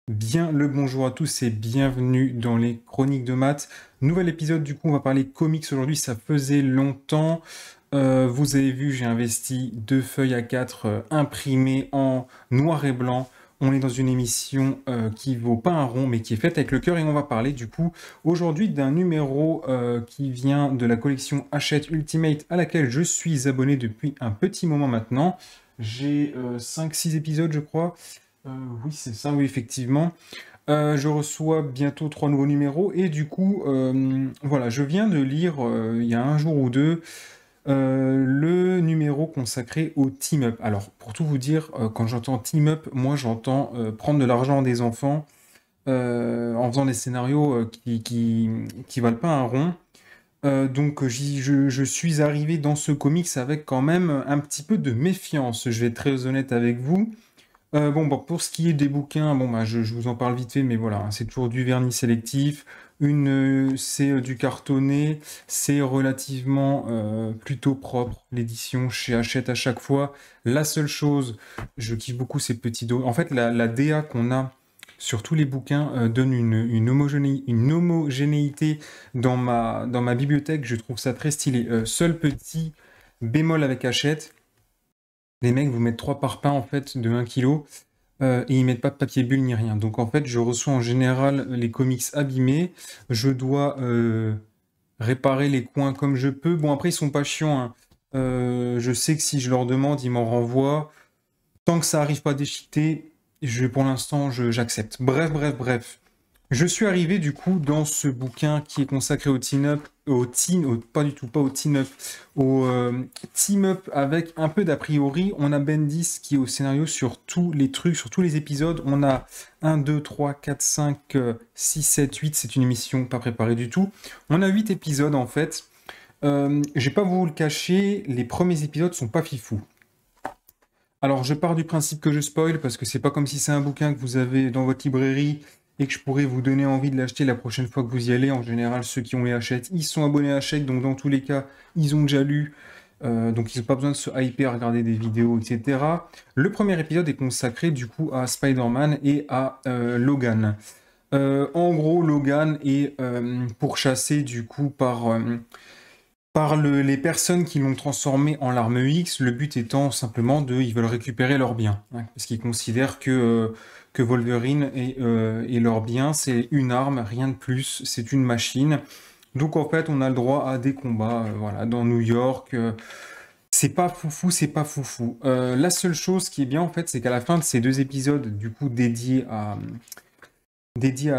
Bien le bonjour à tous et bienvenue dans les Chroniques de Maths. Nouvel épisode, du coup, on va parler comics aujourd'hui, ça faisait longtemps. Vous avez vu, j'ai investi 2 feuilles A4 imprimées en noir et blanc. On est dans une émission qui vaut pas un rond, mais qui est faite avec le cœur et on va parler, du coup, aujourd'hui d'un numéro qui vient de la collection Hachette Ultimate à laquelle je suis abonné depuis un petit moment maintenant. J'ai 5-6 épisodes, je crois. Euh, oui, c'est ça, oui, effectivement. Je reçois bientôt 3 nouveaux numéros et du coup, voilà, je viens de lire il y a un jour ou deux le numéro consacré au team-up. Alors, pour tout vous dire, quand j'entends team-up, moi j'entends prendre de l'argent des enfants en faisant des scénarios qui valent pas un rond. Donc je suis arrivé dans ce comics avec quand même un petit peu de méfiance, je vais être très honnête avec vous. Bon, pour ce qui est des bouquins, bon, bah, je vous en parle vite fait, mais voilà, hein, c'est toujours du vernis sélectif, c'est du cartonné, c'est relativement plutôt propre, l'édition chez Hachette à chaque fois. La seule chose, je kiffe beaucoup ces petits dos. En fait, la DA qu'on a sur tous les bouquins donne une homogénéité dans ma bibliothèque, je trouve ça très stylé. Seul petit bémol avec Hachette, les mecs vous mettent 3 parpaings en fait de 1 kg et ils mettent pas de papier bulle ni rien. Donc en fait, je reçois en général les comics abîmés. Je dois réparer les coins comme je peux. Bon, après, ils sont pas chiants, hein. Je sais que si je leur demande, ils m'en renvoient. Tant que ça arrive pas déchiqueté, pour l'instant, j'accepte. Bref. Je suis arrivé du coup dans ce bouquin qui est consacré au teen-up, pas du tout, pas au teen-up, au team-up avec un peu d'a priori. On a Bendis qui est au scénario sur tous les trucs, sur tous les épisodes. On a 1, 2, 3, 4, 5, 6, 7, 8. C'est une émission pas préparée du tout. On a 8 épisodes en fait. Je vais pas vous le cacher, les premiers épisodes sont pas fifous. Alors, je pars du principe que je spoil parce que c'est pas comme si c'est un bouquin que vous avez dans votre librairie et que je pourrais vous donner envie de l'acheter la prochaine fois que vous y allez. En général, ceux qui ont les Hachette, ils sont abonnés à Hachette, donc dans tous les cas, ils ont déjà lu. Donc ils n'ont pas besoin de se hyper, regarder des vidéos, etc. Le premier épisode est consacré du coup à Spider-Man et à Logan. En gros, Logan est pourchassé du coup par les personnes qui l'ont transformé en l'arme X, le but étant simplement ils veulent récupérer leurs biens, hein, parce qu'ils considèrent que Wolverine et leurs biens, c'est une arme, rien de plus, c'est une machine. Donc en fait, on a le droit à des combats, voilà, dans New York. C'est pas foufou, c'est pas foufou. La seule chose qui est bien en fait, c'est qu'à la fin de ces 2 épisodes, du coup dédiés à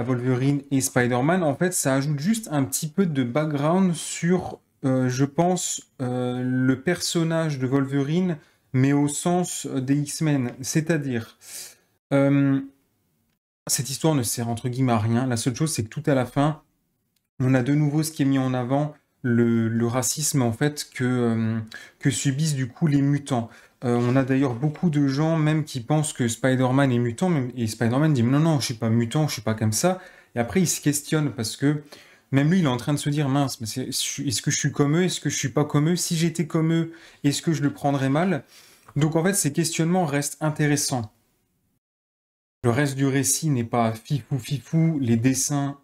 Wolverine et Spider-Man, en fait, ça ajoute juste un petit peu de background sur, je pense, le personnage de Wolverine, mais au sens des X-Men. C'est-à-dire, euh, cette histoire ne sert entre guillemets à rien. La seule chose, c'est que tout à la fin, on a de nouveau ce qui est mis en avant, le racisme en fait que subissent du coup les mutants. On a d'ailleurs beaucoup de gens même qui pensent que Spider-Man est mutant, et Spider-Man dit non, non, je suis pas mutant, je suis pas comme ça. Et après, il se questionne parce que même lui, il est en train de se dire mince, mais est-ce que je suis comme eux, est-ce que je suis pas comme eux? Si j'étais comme eux, est-ce que je le prendrais mal? Donc en fait, ces questionnements restent intéressants. Le reste du récit n'est pas fifou fifou, les dessins,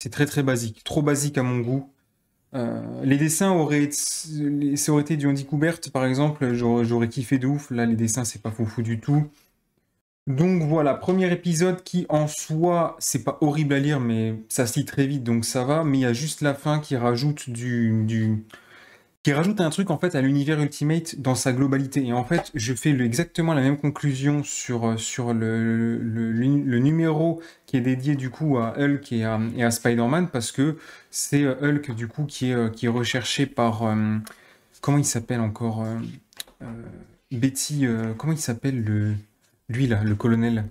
c'est très très basique, trop basique à mon goût. Les dessins ça aurait été du Andy Kubert, par exemple, j'aurais kiffé de ouf. Là, les dessins, c'est pas foufou du tout. Donc voilà, premier épisode qui en soi, c'est pas horrible à lire, mais ça se lit très vite, donc ça va. Mais il y a juste la fin qui rajoute qui rajoute un truc en fait à l'univers Ultimate dans sa globalité. Et en fait, je fais exactement la même conclusion sur le numéro qui est dédié du coup à Hulk et à Spider-Man parce que c'est Hulk du coup qui est recherché par comment il s'appelle encore euh, Betty, comment il s'appelle lui là, le colonel.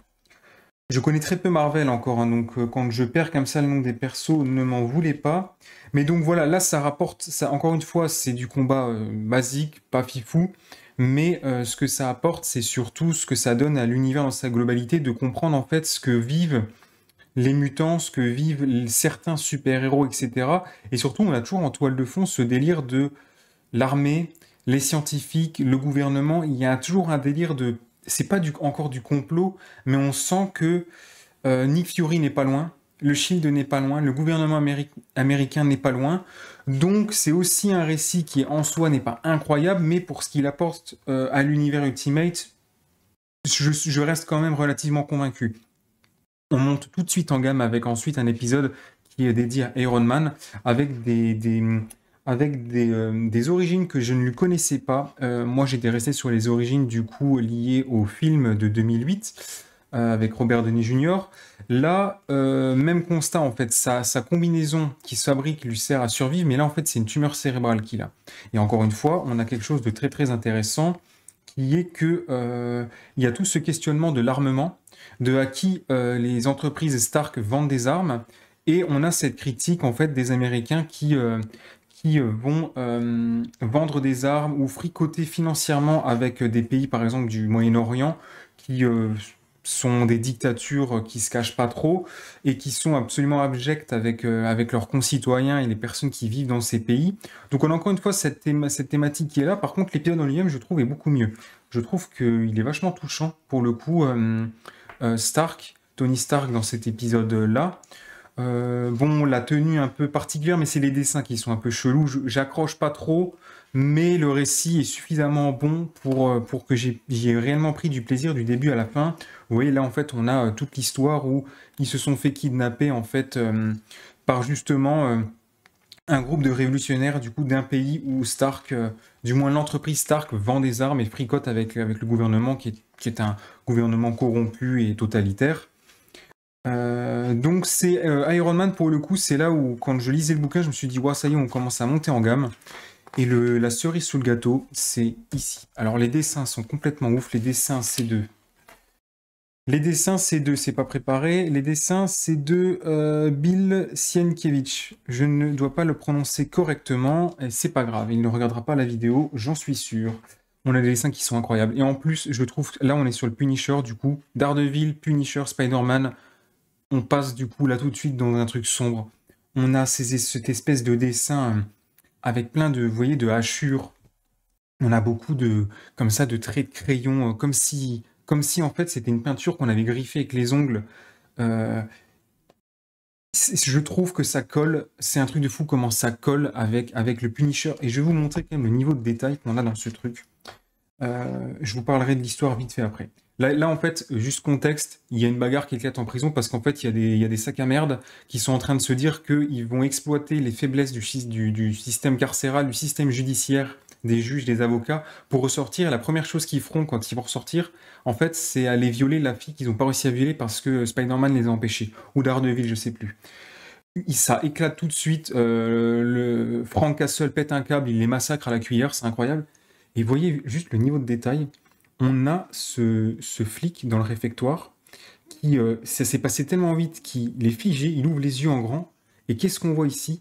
Je connais très peu Marvel encore, hein, donc quand je perds comme ça le nom des persos, ne m'en voulez pas. Mais donc voilà, là ça rapporte, ça, encore une fois, c'est du combat basique, pas fifou, mais ce que ça apporte, c'est surtout ce que ça donne à l'univers dans sa globalité, de comprendre en fait ce que vivent les mutants, ce que vivent certains super-héros, etc. Et surtout, on a toujours en toile de fond ce délire de l'armée, les scientifiques, le gouvernement, il y a toujours un délire de c'est pas encore du complot, mais on sent que Nick Fury n'est pas loin, le Shield n'est pas loin, le gouvernement américain n'est pas loin. Donc c'est aussi un récit qui en soi n'est pas incroyable, mais pour ce qu'il apporte à l'univers Ultimate, je reste quand même relativement convaincu. On monte tout de suite en gamme avec ensuite un épisode qui est dédié à Iron Man, avec des origines que je ne lui connaissais pas. Moi, j'étais resté sur les origines du coup liées au film de 2008 avec Robert Downey Jr. Là, même constat en fait, sa combinaison qui se fabrique lui sert à survivre, mais là en fait c'est une tumeur cérébrale qu'il a. Et encore une fois, on a quelque chose de très très intéressant qui est que il y a tout ce questionnement de l'armement, de à qui les entreprises Stark vendent des armes, et on a cette critique en fait des Américains qui vont vendre des armes ou fricoter financièrement avec des pays par exemple du Moyen-Orient qui sont des dictatures qui se cachent pas trop et qui sont absolument abjectes avec leurs concitoyens et les personnes qui vivent dans ces pays. Donc on a encore une fois cette thématique qui est là. Par contre, l'épisode en lui-même, je trouve, est beaucoup mieux. Je trouve qu'il est vachement touchant pour le coup. Tony Stark dans cet épisode-là. Bon, la tenue un peu particulière, mais c'est les dessins qui sont un peu chelous. J'accroche pas trop, mais le récit est suffisamment bon pour que j'ai réellement pris du plaisir du début à la fin. Vous voyez, là, en fait, on a toute l'histoire où ils se sont fait kidnapper, en fait, par justement un groupe de révolutionnaires, du coup, d'un pays où Stark, du moins l'entreprise Stark, vend des armes et fricote avec le gouvernement qui est un gouvernement corrompu et totalitaire. Donc c'est Iron Man pour le coup, c'est là où quand je lisais le bouquin, je me suis dit ouais, ça y est, on commence à monter en gamme. Et la cerise sous le gâteau, c'est ici. Alors les dessins sont complètement ouf, les dessins c'est de c'est pas préparé. Les dessins c'est de Bill Sienkiewicz. Je ne dois pas le prononcer correctement et c'est pas grave, il ne regardera pas la vidéo, j'en suis sûr. On a des dessins qui sont incroyables. Et en plus, je trouve, là on est sur le Punisher du coup, Daredevil, Punisher, Spider-Man. On passe du coup là tout de suite dans un truc sombre. On a cette espèce de dessin avec plein de, vous voyez, de hachures. On a beaucoup de, comme ça, de traits de crayon, comme si en fait c'était une peinture qu'on avait griffée avec les ongles. Euh, je trouve que ça colle, c'est un truc de fou comment ça colle avec le Punisher. Et je vais vous montrer quand même le niveau de détail qu'on a dans ce truc. Je vous parlerai de l'histoire vite fait après. Là, en fait, juste contexte, il y a une bagarre qui éclate en prison parce qu'en fait, il y a des sacs à merde qui sont en train de se dire qu'ils vont exploiter les faiblesses du système carcéral, du système judiciaire, des juges, des avocats, pour ressortir. La première chose qu'ils feront quand ils vont ressortir, en fait, c'est aller violer la fille qu'ils n'ont pas réussi à violer parce que Spider-Man les a empêchés. Ou Daredevil, je sais plus. Ça éclate tout de suite. Le Frank Castle pète un câble, il les massacre à la cuillère, c'est incroyable. Et voyez juste le niveau de détail. On a ce flic dans le réfectoire qui, ça s'est passé tellement vite qu'il est figé, il ouvre les yeux en grand. Et qu'est-ce qu'on voit ici?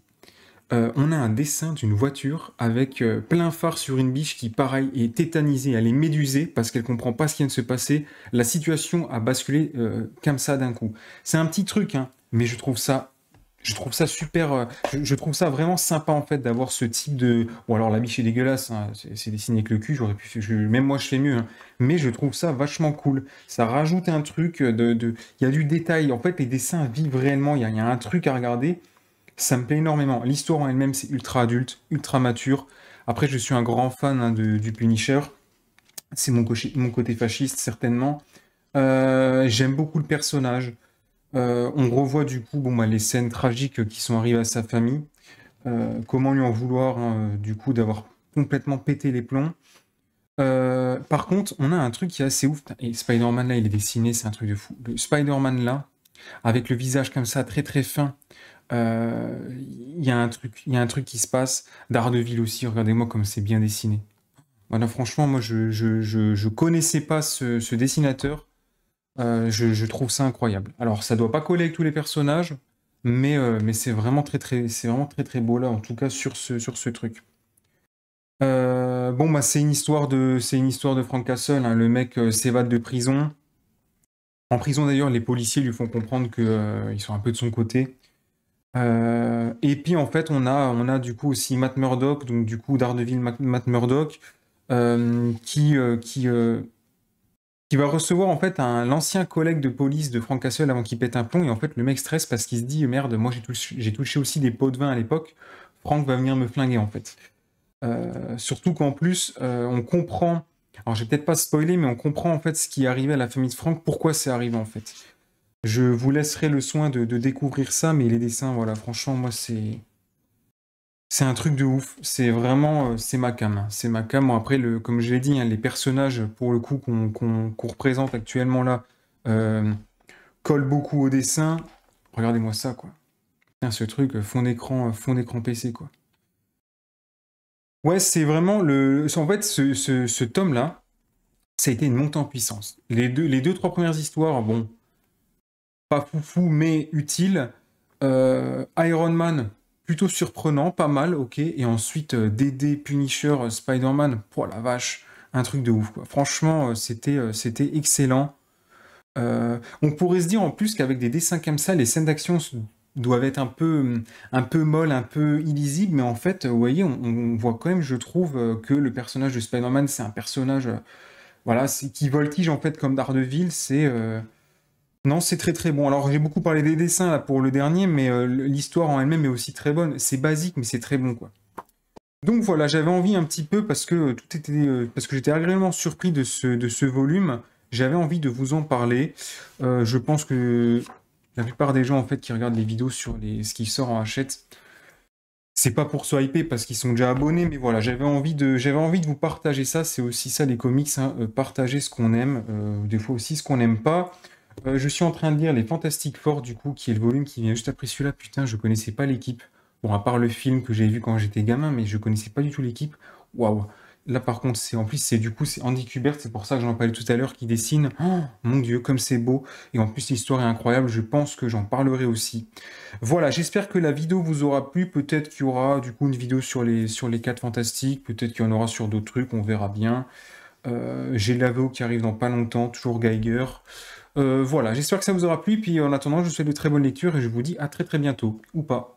On a un dessin d'une voiture avec plein phare sur une biche qui, pareil, est tétanisée, elle est médusée parce qu'elle comprend pas ce qui vient de se passer. La situation a basculé comme ça d'un coup. C'est un petit truc, hein, mais je trouve ça super. Je trouve ça vraiment sympa en fait d'avoir ce type de. Bon alors la biche est dégueulasse, hein, c'est dessiné avec le cul. J'aurais pu, même moi je fais mieux. Hein. Mais je trouve ça vachement cool. Ça rajoute un truc Il y a du détail. En fait, les dessins vivent réellement. Il y a un truc à regarder. Ça me plaît énormément. L'histoire en elle-même, c'est ultra adulte, ultra mature. Après, je suis un grand fan hein, du Punisher. C'est mon côté fasciste certainement. J'aime beaucoup le personnage. On revoit du coup bon, bah, les scènes tragiques qui sont arrivées à sa famille. Comment lui en vouloir hein, du coup d'avoir complètement pété les plombs. Par contre, on a un truc qui est assez ouf. Et Spider-Man là, il est dessiné, c'est un truc de fou. Le Spider-Man là, avec le visage comme ça, très très fin. Il y a un truc qui se passe. Daredevil aussi, regardez-moi comme c'est bien dessiné. Voilà, franchement, moi je connaissais pas ce dessinateur. Je trouve ça incroyable. Alors, ça doit pas coller avec tous les personnages, mais c'est vraiment très très beau là, en tout cas sur ce truc. Bon, bah c'est une histoire de Frank Castle. Hein. Le mec s'évade de prison. En prison d'ailleurs, les policiers lui font comprendre que ils sont un peu de son côté. Et puis en fait, on a du coup aussi Matt Murdock, donc du coup Daredevil Matt Murdock, qui qui va recevoir en fait l'ancien collègue de police de Frank Castle avant qu'il pète un plomb, et en fait le mec stresse parce qu'il se dit merde, moi j'ai touché aussi des pots de vin à l'époque, Frank va venir me flinguer en fait. Surtout qu'en plus on comprend, alors je vais peut-être pas spoiler, mais on comprend en fait ce qui est arrivé à la famille de Frank, pourquoi c'est arrivé en fait. Je vous laisserai le soin de découvrir ça, mais les dessins, voilà, franchement, moi c'est un truc de ouf. C'est vraiment, c'est ma cam, hein. C'est ma cam. Bon, après, comme je l'ai dit, hein, les personnages, pour le coup, qu'on représente actuellement là, euh, collent beaucoup au dessin. Regardez-moi ça, quoi. Putain, ce truc, fond d'écran PC, quoi. Ouais, c'est vraiment en fait, ce tome-là, ça a été une montée en puissance. Les deux, trois premières histoires, bon, pas foufou, mais utile. Iron Man, plutôt surprenant, pas mal, ok. Et ensuite, DD, Punisher, Spider-Man, oh la vache, un truc de ouf, quoi. Franchement, c'était excellent. On pourrait se dire en plus qu'avec des dessins comme ça, les scènes d'action doivent être un peu molles, un peu illisibles, mais en fait, vous voyez, on voit quand même, je trouve, que le personnage de Spider-Man, c'est un personnage, voilà, qui voltige en fait comme Daredevil, non, c'est très très bon. Alors j'ai beaucoup parlé des dessins là pour le dernier, mais l'histoire en elle-même est aussi très bonne. C'est basique, mais c'est très bon quoi. Donc voilà, j'avais envie un petit peu parce que parce que j'étais agréablement surpris de ce volume. J'avais envie de vous en parler. Je pense que la plupart des gens en fait qui regardent les vidéos sur ce qui sort en hachette, c'est pas pour se hyper parce qu'ils sont déjà abonnés, mais voilà, j'avais envie de vous partager ça. C'est aussi ça les comics, hein, partager ce qu'on aime, des fois aussi ce qu'on n'aime pas. Je suis en train de lire Les Fantastic Four, du coup, qui est le volume qui vient juste après celui-là. Putain, je connaissais pas l'équipe. Bon, à part le film que j'ai vu quand j'étais gamin, mais je connaissais pas du tout l'équipe. Waouh. Là, par contre, en plus, c'est Andy Kubert, c'est pour ça que j'en parlais tout à l'heure, qui dessine. Oh, mon Dieu, comme c'est beau. Et en plus, l'histoire est incroyable. Je pense que j'en parlerai aussi. Voilà, j'espère que la vidéo vous aura plu. Peut-être qu'il y aura, du coup, une vidéo sur les 4 fantastiques. Peut-être qu'il y en aura sur d'autres trucs. On verra bien. J'ai l'AVO qui arrive dans pas longtemps, toujours Geiger. Voilà, j'espère que ça vous aura plu. Puis en attendant, je vous souhaite de très bonnes lectures et je vous dis à très très bientôt. Ou pas.